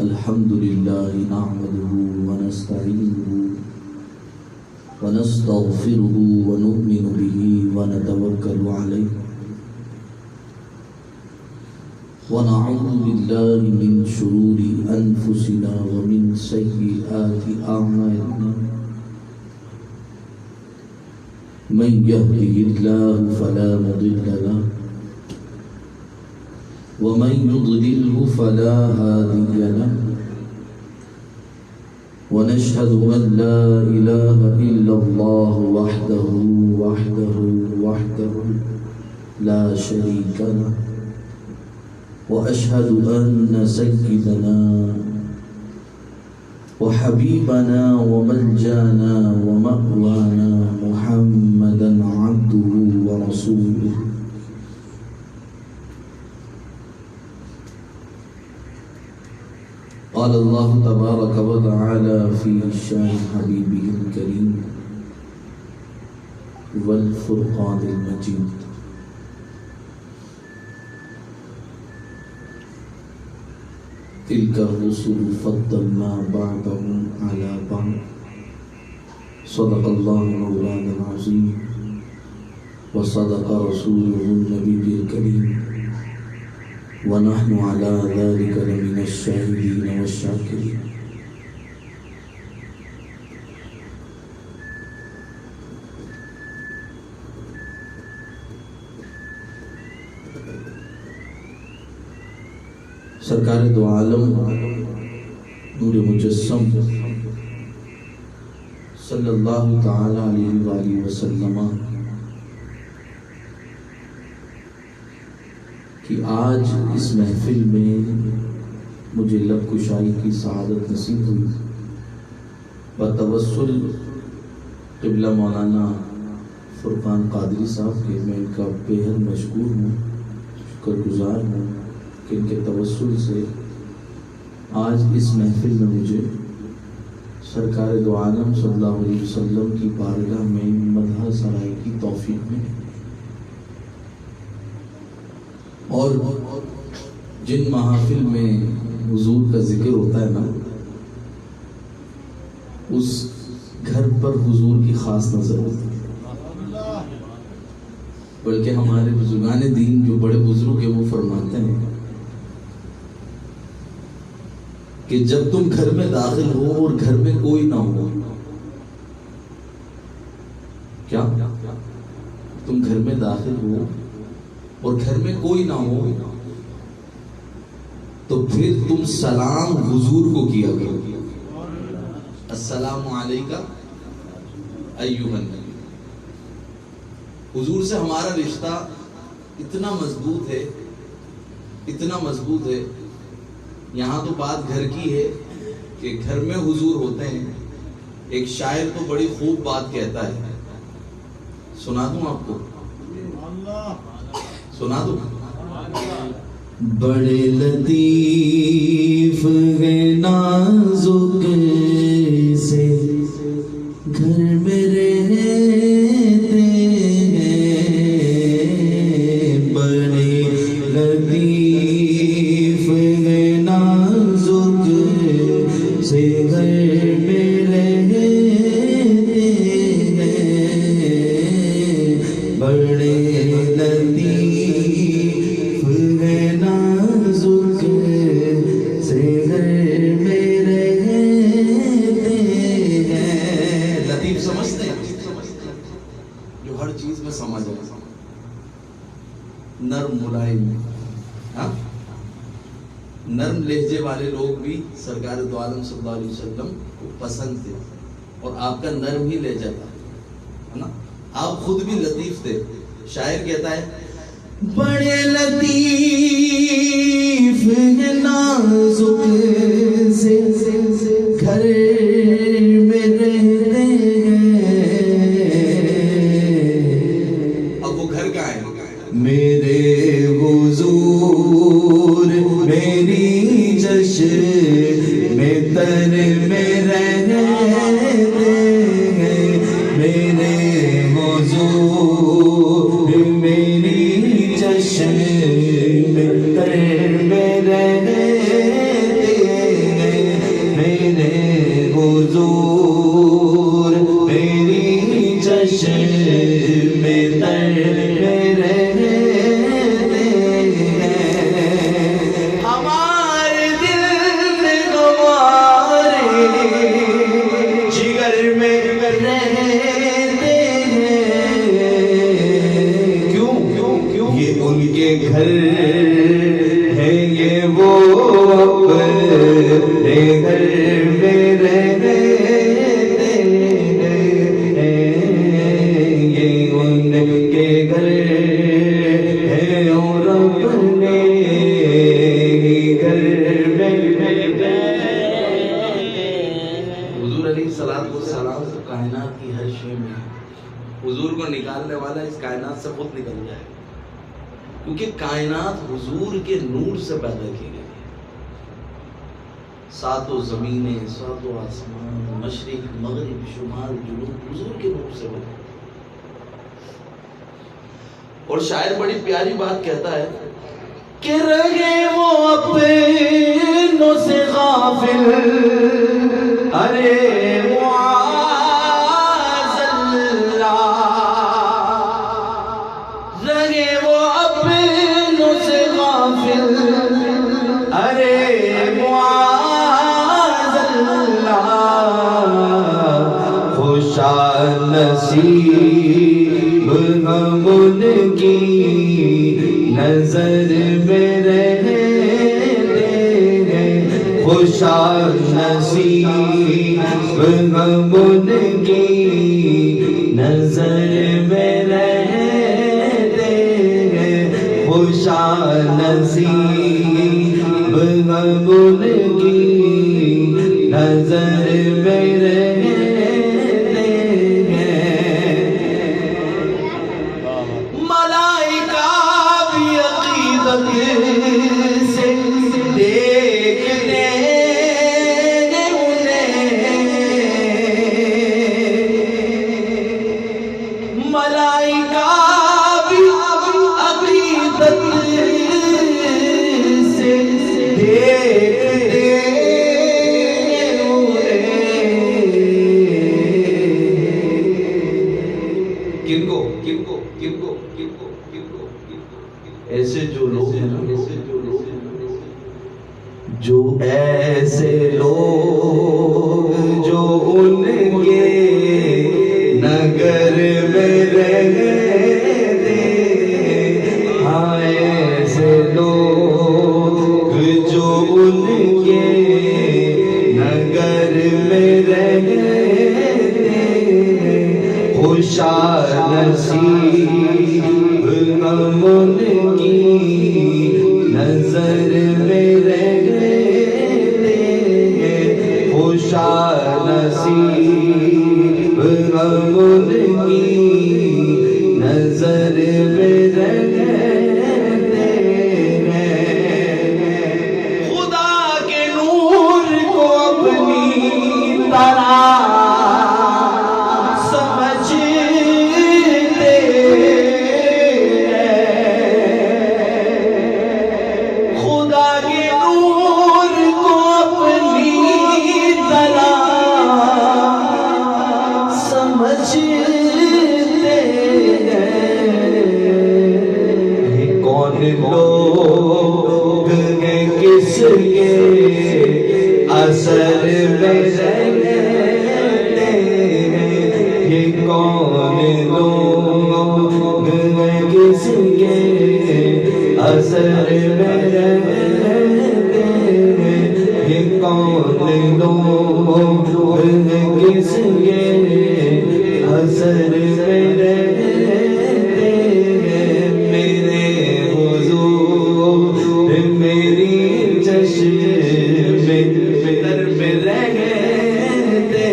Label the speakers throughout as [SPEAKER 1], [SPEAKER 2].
[SPEAKER 1] الحمد لله نحمده ونستعينه ونستغفره ونؤمن به ونتوكل عليه ونعوذ بالله من شرور أنفسنا ومن سيئات أعمالنا من يهده الله فلا مضل له ومن يضلله فلا هادي له ونشهد أن لا إله إلا الله وحده لا شريك له وأشهد أن سيدنا وحبيبنا وملجانا ومأوانا محمدا عبده ورسوله قال الله تبارك وتعالى في شان حبيبه الكريم والفرقان المجيد تلك الرسل فضلنا بعضهم على بعض صدق الله مولانا العظيم وصدق رسوله النبي الكريم ونحن على ذلك لمن الشاهدين والشاكرين سرکار دو عالم نور مجسم صلی اللہ تعالی علیہ وآلہ وسلم کہ آج اس محفل میں مجھے لب کشائی کی سعادت نصیب ہوئی بتوسل قبلہ مولانا فرقان قادری صاحب کے میں ان کا بےحد مشکور ہوں، شکر گزار ہوں کہ ان کے توسل سے آج اس محفل میں مجھے سرکار دو عالم صلی اللہ علیہ وسلم کی بارگاہ میں مدح سرائے کی توفیق ملی۔ اور جن محافل میں حضور کا ذکر ہوتا ہے نا، اس گھر پر حضور کی خاص نظر ہوتی ہے، بلکہ ہمارے بزرگان دین جو بڑے بزرگ ہیں وہ فرماتے ہیں کہ جب تم گھر میں داخل ہو اور گھر میں کوئی نہ ہو، کیا تم گھر میں داخل ہو اور گھر میں کوئی نہ ہو تو پھر تم سلام حضور کو کیا کرو، السلام علیکہ ایھا النبی۔ حضور سے ہمارا رشتہ اتنا مضبوط ہے، اتنا مضبوط ہے، یہاں تو بات گھر کی ہے کہ گھر میں حضور ہوتے ہیں۔ ایک شاعر تو بڑی خوب بات کہتا ہے، سنا دوں آپ کو؟ سنا دوں؟ بڑے لطیف ہے نازک سے گھر میں رہتے ہیں، بڑے لطیف ہے نازک سے گھر میں رہتے ہیں، بڑے لطیف ہے نازک سے گھر میں رہتے ہیں۔ لطیف سمجھتے ہیں جو ہر چیز میں سمجھ آئے، نرم ملائم، ہاں نرم لہجے والے لوگ بھی سرکار دو عالم صلی اللہ علیہ وسلم کو پسند تھے، اور آپ کا نرم ہی لہجہ تھا، ہے نا؟ آپ خود بھی لطیف تھے۔ شاعر کہتا ہے بڑے لطیف ہے نازک سے گھر میں رہتے ہیں۔ اب وہ گھر کہاں ہے؟ میرے حضور میری جشن میں تر میں رہتے ہیں، میرے حضور میری جشن میں تر میں رہتے حضور کو نکالنے والا اس کائنات سے خود نکل جائے گا، کیونکہ کائنات حضور کے نور سے پیدا کی گئی ہے۔ ساتوں زمینیں، ساتوں آسمان، مشرق مغرب شمال جنوب حضور کے نور سے بنے۔ اور شاعر بڑی پیاری بات کہتا ہے کہ رہے وہ اپنوں سے غافل، ارے معاذ اللہ، رہے وہ اپنوں سے غافل، ارے معاذ اللہ، خوشا نصیب ہم ان کی نظر میں رہتے ہیں، خوشا نصیب ہم ان کی نظر میں رہتے ہیں، خوشا نصیب ہم ان کی نظر میں رہتے ہیں۔ ملائکہ بھی عقیدت سے دیکھتے ہیں انہیں، ملائکہ بھی عقیدت سے دیکھتے ہیں انہیں۔ کن کو کن کو کن کو کن کو کن کو ایسے جو لوگ ہیں نا، جو ایسے لوگ جو ان کے نگر میں رہتے، ہاں ایسے لوگ جو ان کے نگر میں رہتے، خوشا نصیب ہم ان کی نظر میں رہتے ہیں، خوشا نصیب ہم ان کی نظر میں رہتے ہیں۔ خدا کے نور کو اپنی طرح لوگ ہیں کس کے اثر میں رہتے ہیں، یہ کون لوگ ہیں کس کے اثر میں رہتے ہیں، یہ کون لوگ ہیں کس کے اثر میں رہتے ہیں، میرے میری چشم در میں رہتے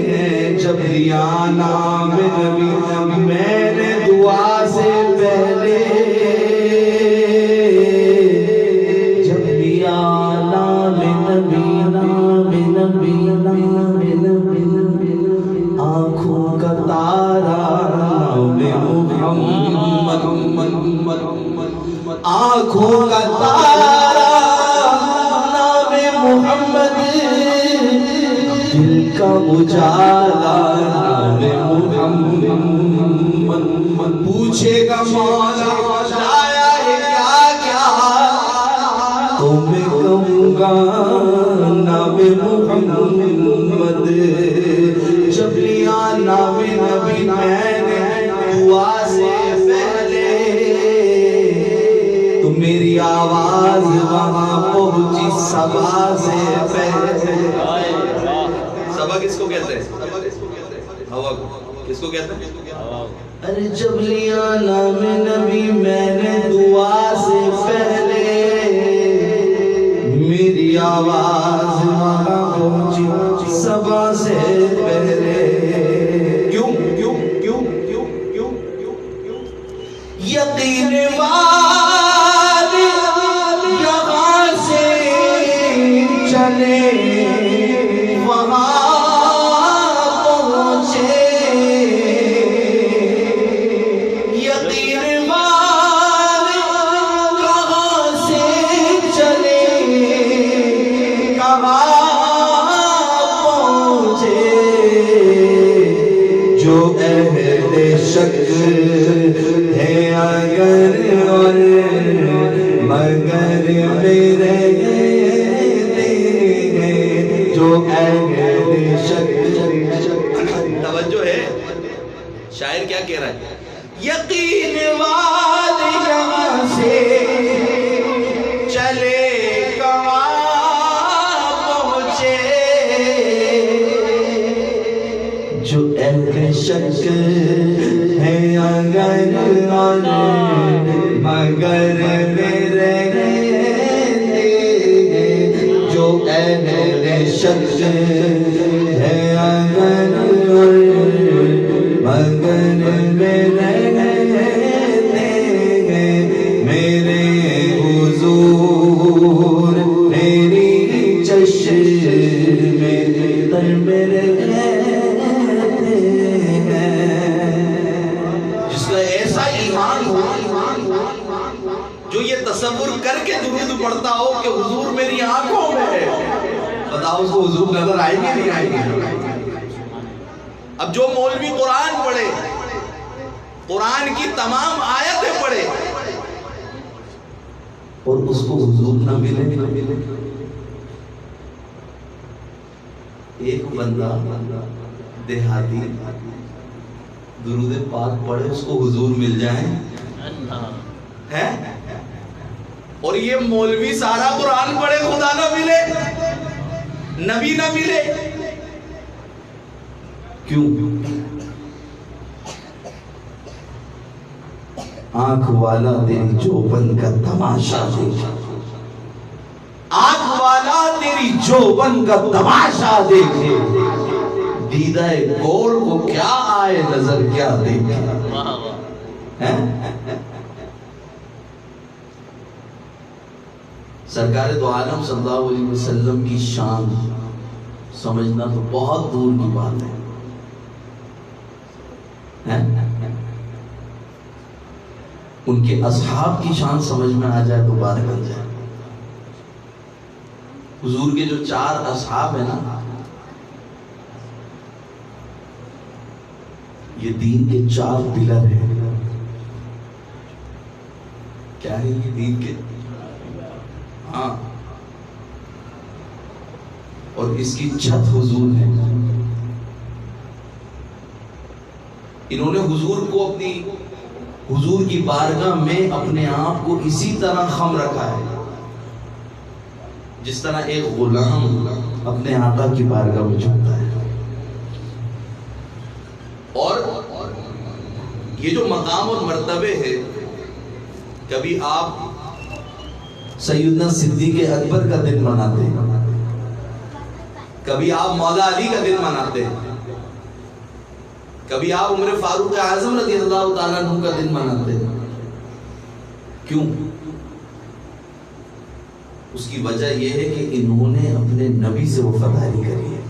[SPEAKER 1] ہیں۔ جب لیا نام نبی میں نے دعا سے پہلے، جب لیا نام نبی نام نبی نام نبی، آنکھوں کا تارا نام محمد، آنکھوں کا تارا نام محمد، دل کا اجالا نام محمد، پوچھے گا مولا لایا ہے کیا کیا، تو میں کہوں گا نام محمد۔ جب لیا نام نبی میں نے دعا سے پہلے، تو میری آواز وہاں پہنچی صبا سے پہلے۔ صبا کس کو کہتے ہیں؟ ہوا کو۔ کس کو کہتے ہیں؟ ارے جب لیا نام نبی میں نے دعا سے پہلے، میری آواز وہاں پہنچی صبا سے پہلے۔ کیوں کیوں کیوں کیوں والے یہاں سے چلے وہاں پہنچے، یقین والے کہاں سے چلے کہاں پہنچے، جو اہل شک ہے اگر اور مگر میرے جو اہل شک. توجہ ہے شاعر کیا کہہ رہا ہے؟ یقین والے یہاں سے چلے کہاں پہنچے، جو اہل شک ہے اگر اور مگر میرے جو اہل شک ہے اگر اور مگر میرے حضور میری چشم تر میرے جس کا ایسا ایمان ہو جو یہ تصور کر کے درود پڑھتا ہو کہ حضور میری آنکھوں میں ہے، بتاؤ اس کو حضور نظر آئیں گے نہیں آئیں گے؟ اب جو مولوی قرآن پڑھے، قرآن کی تمام آیتیں پڑھے اور اس کو حضور نہ ملے، ایک بندہ دیہاتی درود پاک پڑھے اس کو حضور مل جائیں ہے، اور یہ مولوی سارا قرآن پڑھے خدا نہ ملے، نبی نہ ملے، کیوں؟ آنکھ والا تیری جوبن کا تماشا دیکھے، آنکھ والا تیری جوبن کا تماشا دیکھے، دیدہ گول کو کیا آئے نظر کیا دیکھے. سرکار دو عالم صلی اللہ علیہ وسلم کی شان سمجھنا تو بہت دور کی بات ہے. ان کے اصحاب کی شان سمجھ میں آ جائے تو بات بن جائے. حضور کے جو 4 اصحاب ہیں نا، یہ دین کے 4 پلر ہیں. کیا ہے یہ دین کے؟ ہاں، اور اس کی چھت حضور ہے. انہوں نے حضور کو اپنی حضور کی بارگاہ میں اپنے آپ کو اسی طرح خم رکھا ہے جس طرح ایک غلام اپنے آقا کی بارگاہ میں جھکتا ہے. اور یہ جو مقام اور مرتبے ہے، کبھی آپ سیدنا صدیق اکبر کا دن مناتے ہیں، کبھی آپ مولا علی کا دن مناتے ہیں، کبھی آپ عمر فاروق اعظم رضی اللہ تعالیٰ عنہ کا دن مناتے ہیں. کیوں؟ اس کی وجہ یہ ہے کہ انہوں نے اپنے نبی سے وفاداری کری ہے.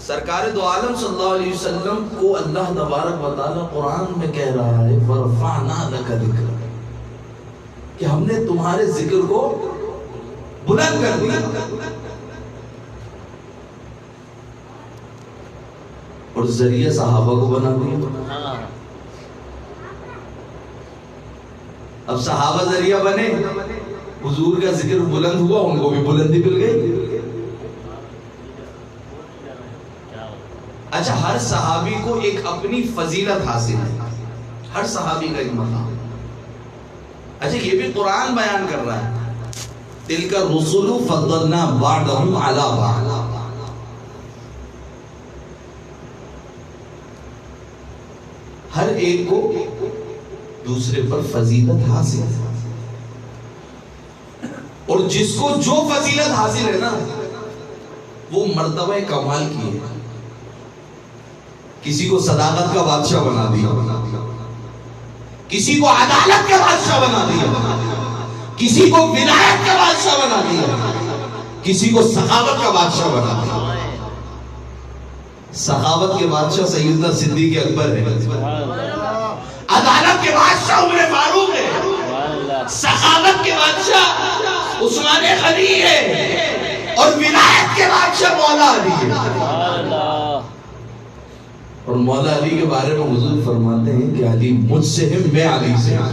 [SPEAKER 1] سرکار دو عالم صلی اللہ علیہ وسلم کو اللہ تبارک و تعالیٰ قرآن میں کہہ رہا ہے وَرَفَعْنَا لَكَ ذِكْرَكَ، کہ ہم نے تمہارے ذکر کو بلند کر دیا. اور ذریعہ صحابہ کو بنا دیا. اب صحابہ ذریعہ بنے، حضور کا ذکر بلند ہوا، ان کو بھی بلندی مل گئی. اچھا، ہر صحابی کو ایک اپنی فضیلت حاصل ہے، ہر صحابی کا ایک مقام. اچھا، یہ بھی قرآن بیان کر رہا ہے تِلْكَ الرُّسُلُ فَضَّلْنَا بَعْضَهُمْ عَلَى بَعْضٍ. ہر ایک کو دوسرے پر فضیلت حاصل ہے، اور جس کو جو فضیلت حاصل ہے نا وہ مرتبہ کمال کی ہے. کسی کو صداقت کا بادشاہ بنا دیا، کسی کو عدالت کے بادشاہ بنا دیا، کسی کو ولایت کا بادشاہ بنا دیا، کسی کو سخاوت کا بادشاہ بنا دیا۔ سخاوت کے بادشاہ سیدنا صدیق اکبر ہے، عدالت کے بادشاہ عمر فاروق ہے، سخاوت کے بادشاہ عثمان غنی ہے، اور ولایت کے بادشاہ مولا علی ہے۔ اور مولا علی کے بارے میں حضور فرماتے ہیں کہ علی مجھ سے ہے، میں علی سے ہوں۔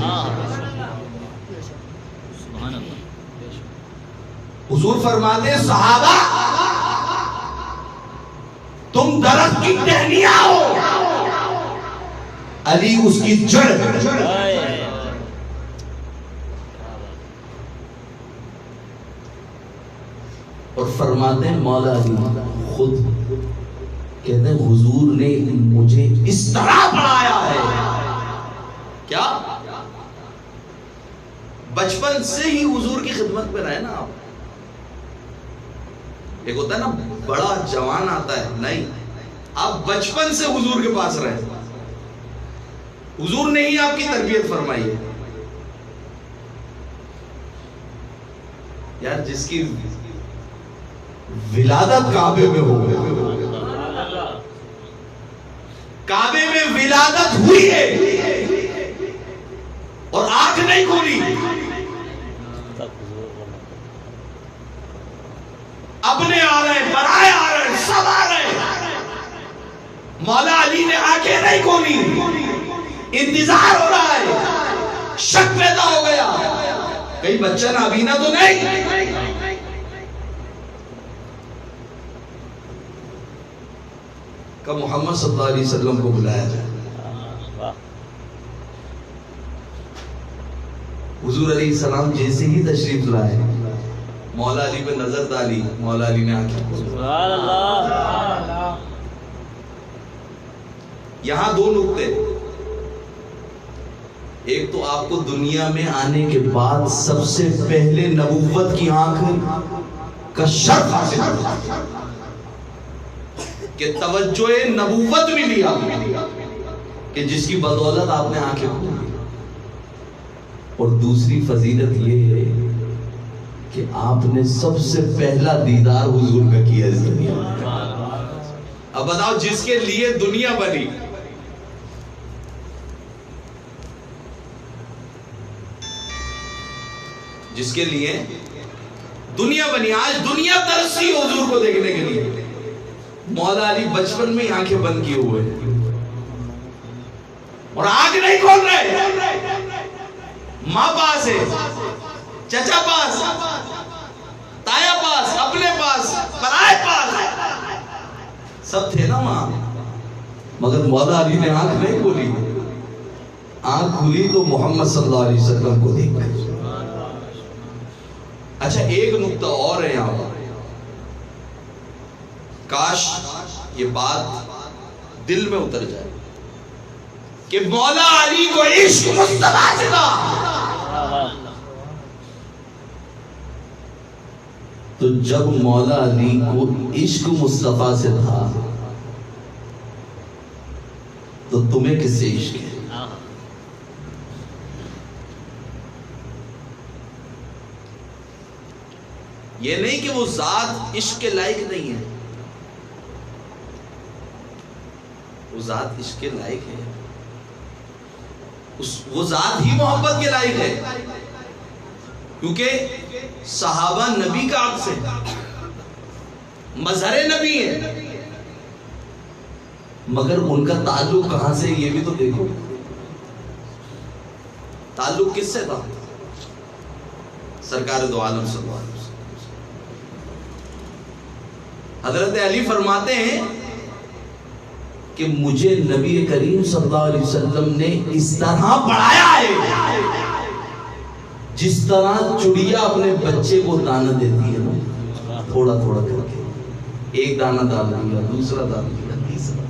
[SPEAKER 1] حضور فرماتے ہیں صحابہ تم درخت کی ٹہنیاں ہو، علی اس کی جڑ ہے۔ اور فرماتے ہیں مولا علی خود کہتے ہیں حضور نے مجھے اس طرح پڑھایا ہے، کیا بچپن سے ہی حضور کی خدمت میں رہے نا آپ۔ ایک ہوتا ہے نا بڑا جوان آتا ہے، نہیں، آپ بچپن سے حضور کے پاس رہے، حضور نے ہی آپ کی تربیت فرمائی ہے۔ یار جس کی ولادت کعبے میں ہو، کعبے میں ولادت ہوئی ہے اور آنکھ نہیں کھولی، اپنے آ رہے ہیں، برائے آ رہے ہیں، سب آ رہے ہیں، مولا علی نے آنکھیں نہیں کھولی، انتظار ہو رہا ہے، شک پیدا ہو گیا کہیں بچہ نابینا تو نہیں۔ کہ محمد صلی اللہ علیہ وسلم کو بلایا جائے۔ حضور علیہ السلام جیسے ہی تشریف لائے، مولا علی پہ نظر ڈالی، مولا علی نے آنکھیں کھولی۔ یہاں دو نقطے، ایک تو آپ کو دنیا میں آنے کے بعد سب سے پہلے نبوت کی آنکھ کا شرف حاصل ہوا کہ توجہ نبوت ملی آپ کہ جس کی بدولت آپ نے آنکھیں کھولی۔ اور دوسری فضیلت یہ ہے کہ آپ نے سب سے پہلا دیدار حضور کا کیا اس دنیا میں۔ اب بتاؤ جس کے لیے دنیا بنی، جس کے لیے دنیا بنی، آج دنیا ترسی حضور کو دیکھنے کے لیے، مولا علی بچپن میں آنکھیں بند کیے ہوئے اور آنکھ نہیں کھول رہے، ماں پاس ہے، چچا پاس، تایا پاس، اپنے پاس، برائے پاس، سب تھے نا وہاں، مگر مولا علی نے آنکھ نہیں کھولی۔ آنکھ کھلی تو محمد صلی اللہ علیہ وسلم کو دیکھ کر۔ اچھا ایک نقطہ اور ہے یہاں پر، کاش یہ بات دل میں اتر جائے کہ مولا علی کو عشق مصطفیٰ سے تھا، تو جب مولا علی کو عشق مصطفیٰ سے تھا تو تمہیں کس سے عشق ہے؟ یہ نہیں کہ وہ ذات عشق کے لائق نہیں ہے، وہ ذات عشق کے لائق ہے، وہ ذات ہی محبت کے لائق ہے، کیونکہ صحابہ نبی کا عکس ہے، مظہر نبی ہے، مگر ان کا تعلق کہاں سے، یہ بھی تو دیکھو، تعلق کس سے تھا؟ سرکار دو عالم صلی اللہ علیہ وسلم۔ حضرت علی فرماتے ہیں کہ مجھے نبی کریم صلی اللہ علیہ وسلم نے اس طرح پڑھایا ہے جس طرح چڑیا اپنے بچے کو دانہ دیتی ہے نا، تھوڑا تھوڑا کر کے، ایک دانہ ڈال دیا، دوسرا ڈال دیا، تیسرا۔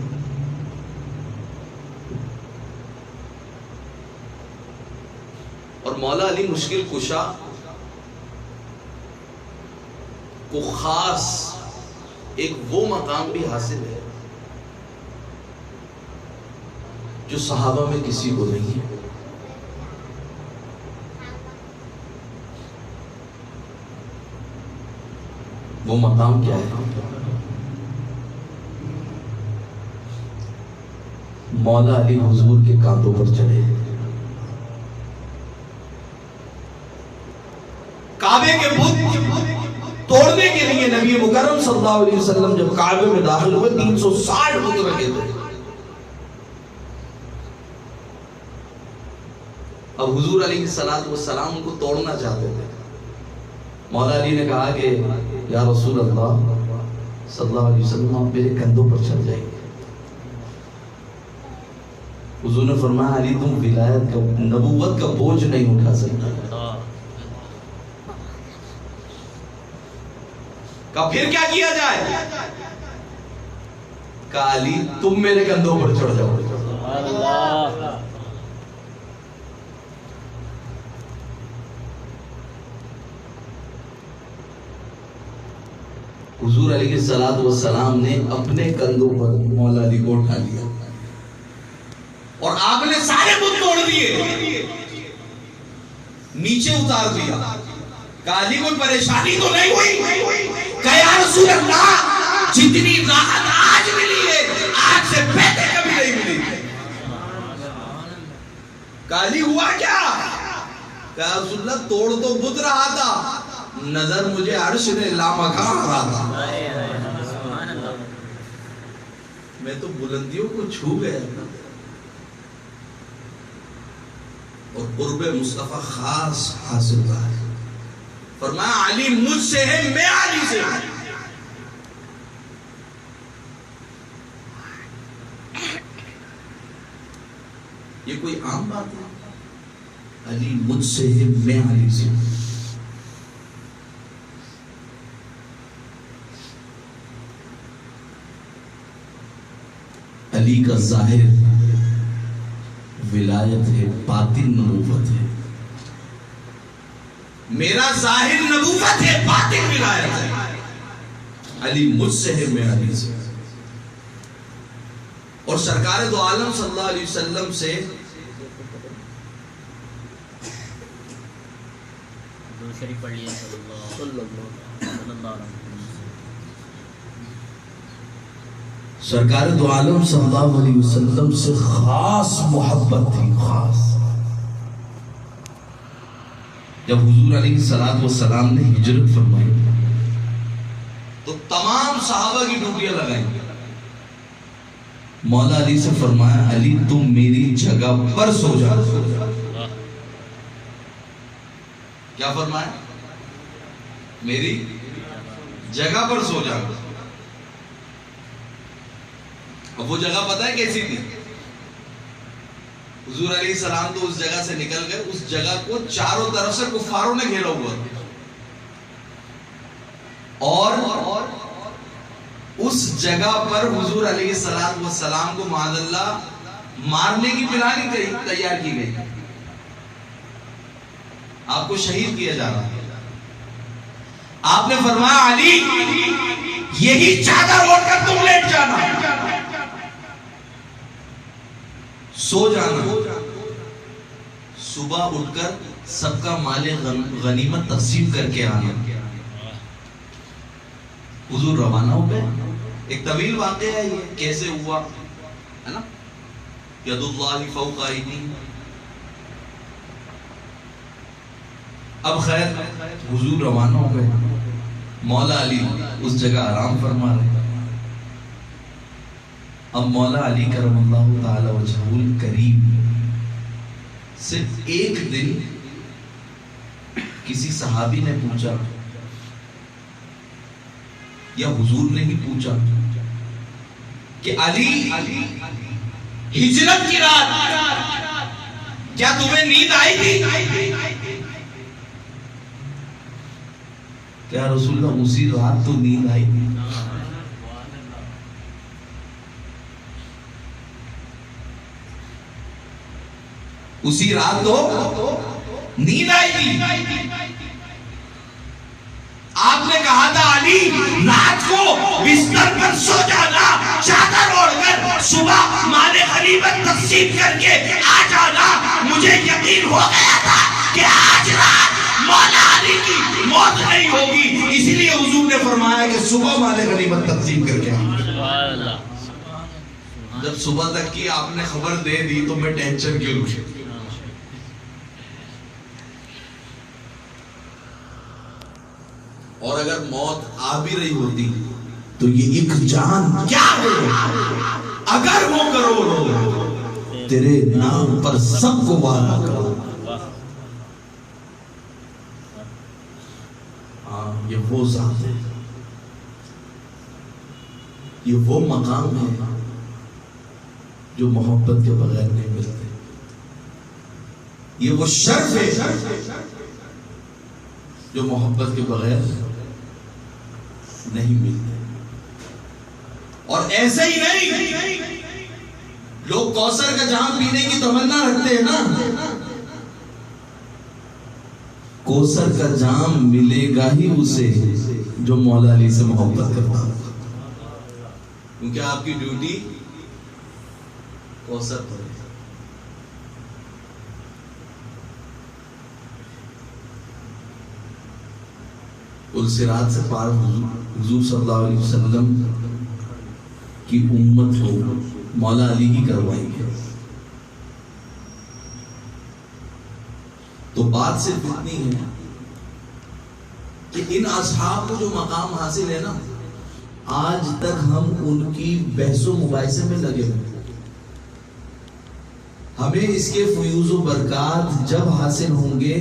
[SPEAKER 1] اور مولا علی مشکل کشا کو خاص ایک وہ مقام بھی حاصل ہے جو صحابہ میں کسی کو نہیں ہے۔ وہ مقام کیا ہے؟ مولا علی حضور کے کاندھوں پر چڑھے، کعبے کے بت توڑنے کے لیے نبی مکرم صلی اللہ علیہ وسلم جب کعبے میں داخل ہوئے 360 بت رکھے تھے۔ اب حضور علیہ السلام ان کو توڑنا چاہتے تھے۔ مولا علی نے کہا کہ یا رسول اللہ صلی اللہ علیہ وسلم آپ میرے کندھوں پر چڑھ جائیں گے۔ حضور نے فرمایا علی تم ولایت کا نبوت کا بوجھ نہیں اٹھا سکتا۔ کہا پھر کیا کیا جائے؟ کہا علی تم میرے کندھوں پر چڑھ جاؤ۔ حضور علیہ السلام نے اپنے کندھوں پر مولا علی کو اٹھا لیا اور آپ نے سارے بت توڑ دیے، نیچے اتار دیا۔ کہا علی کوئی پریشانی تو نہیں ہوئی؟ کہا یا رسول اللہ جتنی راحت آج ملی ہے آج سے پہلے کبھی نہیں ملی۔ کہا علی ہوا کیا؟ کہا رسول اللہ توڑ تو بت رہا تھا، نظر مجھے عرش نے لامکان رہا تھا، میں تو بلندیوں کو چھو گیا اور قرب مصطفیٰ خاص حاصل ہوا ہے۔ فرمایا علی مجھ سے ہے، میں علی سے ہوں۔ یہ کوئی عام بات ہے؟ علی مجھ سے ہے، میں علی سے ہوں۔ علی کا ظاہر ولایت ہے، باطن نبوت ہے۔ میرا ظاہر نبوت ہے، باطن ولایت ہے۔ علی مجھ سے ہے، میں علی سے۔ اور سرکار دو عالم صلی اللہ علیہ وسلم سے سرکار دو عالم صلی اللہ علیہ وسلم سے خاص محبت تھی، خاص۔ جب حضور علیہ السلام نے ہجرت فرمائی تو تمام صحابہ کی ڈیوٹیاں لگائیں۔ مولا علی سے فرمایا علی تم میری جگہ پر سو جاؤ۔ کیا فرمایا؟ میری جگہ پر سو جاؤ۔ اب وہ جگہ پتہ ہے کیسی تھی؟ حضور علیہ السلام تو اس جگہ سے نکل گئے، اس جگہ کو چاروں طرف سے کفاروں نے گھیرا ہوا اور اس جگہ پر حضور علیہ السلام کو معاذ اللہ مارنے کی پلان تیار کی گئی، آپ کو شہید کیا جا رہا ہے۔ آپ نے فرمایا علی یہی چادر اوڑھ کر تم لیٹ جانا، سو جانا، صبح اٹھ کر سب کا مال غنیمت تقسیم کر کے آنا۔ حضور روانہ ہو گئے۔ ایک طویل واقعہ ہے یہ کیسے ہوا ہے نا، ید اللہ فوق ایدیہم۔ اب خیر حضور روانہ ہو گئے، مولا علی اس جگہ آرام فرما رہے۔ اب مولا علی کرم اللہ تعالی وجہہ الکریم صرف ایک دن کسی صحابی نے پوچھا یا حضور نے ہی پوچھا کہ علی ہجرت کی رات کیا تمہیں نیند آئی تھی؟ کیا رسول اللہ اسی رات تو نیند آئی تھی؟ اسی رات تو نیند آئی تھی۔ آپ نے کہا تھا علی رات کو بستر پر سو جانا، چادر اوڑھ کر صبح مال غنیمت تقسیم کر کے آ جانا۔ مجھے یقین ہو گیا تھا کہ آج رات مولا علی کی موت نہیں ہوگی. اسی لیے حضور نے فرمایا کہ صبح مال غنیمت تقسیم کر کے آئیں. جب صبح تک کی آپ نے خبر دے دی تو میں ٹینشن کیوں لوں. اور اگر موت آ بھی رہی ہوتی تو یہ ایک جان کیا ہے اگر وہ کروڑ تیرے نام پر سب کو وعدہ کرو. یہ وہ ذات ہے, یہ وہ مقام ہے جو محبت کے بغیر نہیں ملتے. یہ وہ شرف ہے جو محبت کے بغیر نہیں ملتے. اور ایسے ہی نہیں, لوگ کوثر کا جام پینے کی تمنا رکھتے ہیں نا, کوثر کا جام ملے گا ہی اسے جو مولا علی سے محبت کرتا ہے, کیونکہ آپ کی ڈیوٹی کوثر پر ہے. پلسرات سے پار حضور صلی اللہ علیہ وسلم کی امت کو مولا علی کی کروائی ہے. تو بات صرف اتنی ہے کہ ان اصحاب کو جو مقام حاصل ہے نا, آج تک ہم ان کی بحث و مباحثے میں لگے ہوئے. ہمیں اس کے فیوز و برکات جب حاصل ہوں گے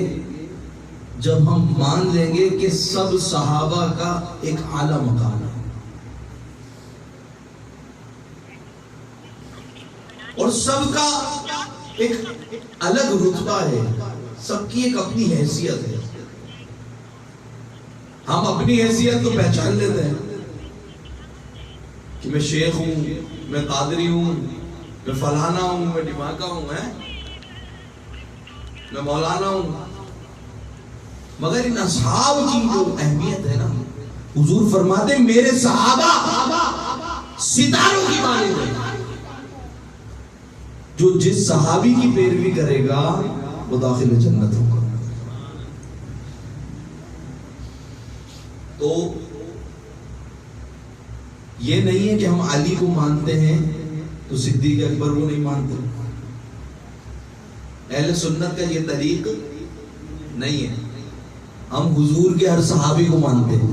[SPEAKER 1] جب ہم مان لیں گے کہ سب صحابہ کا ایک اعلیٰ مقام ہے اور سب کا ایک الگ رتبہ ہے, سب کی ایک اپنی حیثیت ہے. ہم اپنی حیثیت تو پہچان لیتے ہیں کہ میں شیخ ہوں, میں قادری ہوں, میں فلانا ہوں, میں ڈھماکہ ہوں, میں مولانا ہوں. مگر ان اصحاب کی جو اہمیت ہے نا, حضور فرماتے ہیں میرے صحابہ ستاروں کی مانند ہیں. جو جس صحابی کی پیروی کرے گا وہ داخل جنت ہوگا. تو یہ نہیں ہے کہ ہم علی کو مانتے ہیں تو صدیق اکبر کو نہیں مانتے. اہل سنت کا یہ طریق نہیں ہے. ہم حضور کے ہر صحابی کو مانتے ہیں.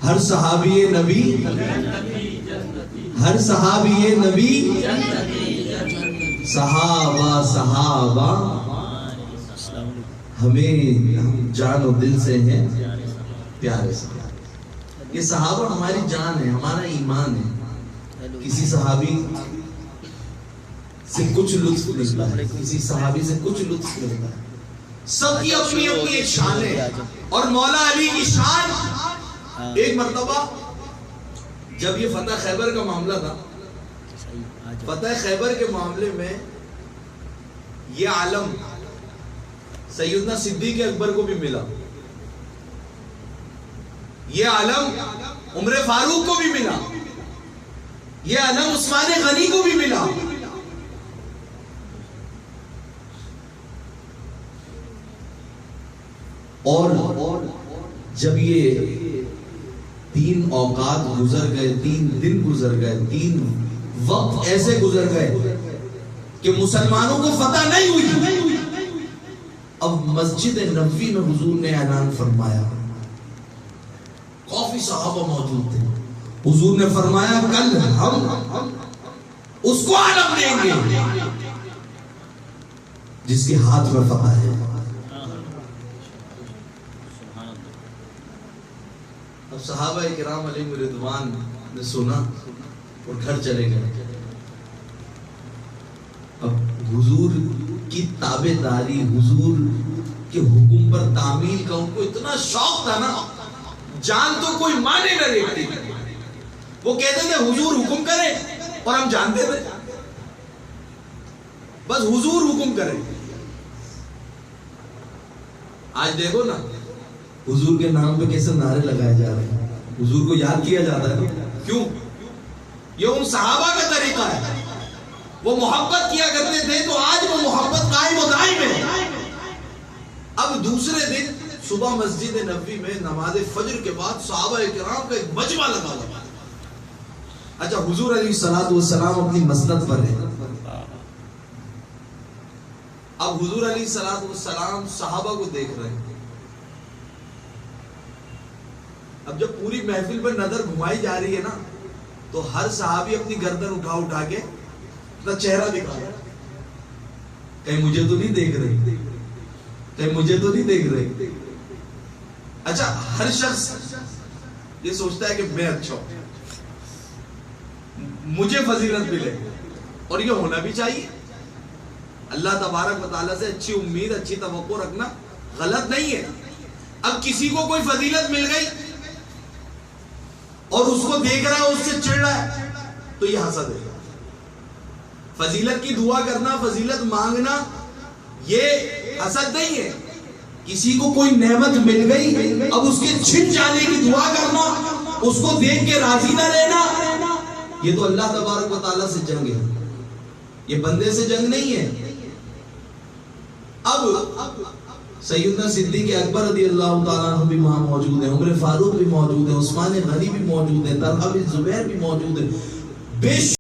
[SPEAKER 1] ہر صحابی نبی, ہر صحابی نبی, صحابہ ہمیں جان و دل سے ہیں, پیارے سے. یہ صحابہ ہماری جان ہے, ہمارا ایمان ہے. کسی صحابی سے کچھ لطف ملتا ہے, کسی صحابی سے کچھ لطف ملتا ہے. سب کی اپنی اپنی ایک شان ہے. اور مولا علی کی شان, ایک مرتبہ جب یہ فتح خیبر کا معاملہ تھا, فتح خیبر کے معاملے میں یہ عالم سیدنا صدیق اکبر کو بھی ملا, یہ عالم عمر فاروق کو بھی ملا, یہ عالم عثمان غنی کو بھی ملا. اور جب یہ 3 اوقات گزر گئے, 3 دن گزر گئے, 3 وقت ایسے گزر گئے کہ مسلمانوں کو فتح نہیں ہوئی. اب مسجد نبوی میں حضور نے اعلان فرمایا, کافی صحابہ موجود تھے. حضور نے فرمایا کل ہم اس کو علم دیں گے جس کے ہاتھ میں فتح ہے. اب صحابہ کرام علیہ رضوان نے سنا اور گھر چلے گئے. اب حضور کی تابع داری, حضور کے حکم پر تعمیل کا ان کو اتنا شوق تھا نا, جان تو کوئی مانے نہ دیکھتی. وہ کہتے تھے حضور حکم کرے اور ہم جانتے تھے بس حضور حکم کرے. آج دیکھو نا حضور کے نام پہ کیسے نعرے لگائے جا رہے ہیں, حضور کو یاد کیا جاتا ہے. کیوں؟ یہ ان صحابہ کا طریقہ ہے. وہ محبت کیا کرتے تھے تو آج وہ محبت قائم و دائم ہے. اب دوسرے دن صبح مسجد نبوی میں نماز فجر کے بعد صحابہ کرام کا ایک مجمع لگا ہوا. اچھا حضور علیہ الصلوۃ والسلام اپنی مسند پر ہیں. اب حضور علیہ الصلوۃ والسلام صحابہ کو دیکھ رہے ہیں. اب جب پوری محفل پر نظر گھمائی جا رہی ہے نا تو ہر صحابی اپنی گردن اٹھا کے اپنا چہرہ دکھا رہا ہے. کہیں مجھے تو نہیں دیکھ رہے, کہیں مجھے تو نہیں دیکھ رہے. اچھا ہر شخص یہ سوچتا ہے کہ میں اچھا ہوں, مجھے فضیلت ملے, اور یہ ہونا بھی چاہیے. اللہ تبارک و تعالیٰ سے اچھی امید, اچھی توقع رکھنا غلط نہیں ہے. اب کسی کو کوئی فضیلت مل گئی اور اس کو دیکھ رہا ہے, اس سے چڑھ رہا ہے, تو یہ حسد ہے. فضیلت کی دعا کرنا, فضیلت مانگنا یہ حسد نہیں ہے. کسی کو کوئی نعمت مل گئی, اب اس کے چھن جانے کی دعا کرنا, اس کو دیکھ کے راضی نہ رہنا, یہ تو اللہ تبارک و تعالیٰ سے جنگ ہے, یہ بندے سے جنگ نہیں ہے. اب سیدنا صدیق اکبر رضی اللہ تعالیٰ عنہ بھی وہاں موجود ہیں, عمر فاروق بھی موجود ہیں, عثمان غنی بھی موجود ہیں, طلحہ بن زبیر بھی موجود ہیں.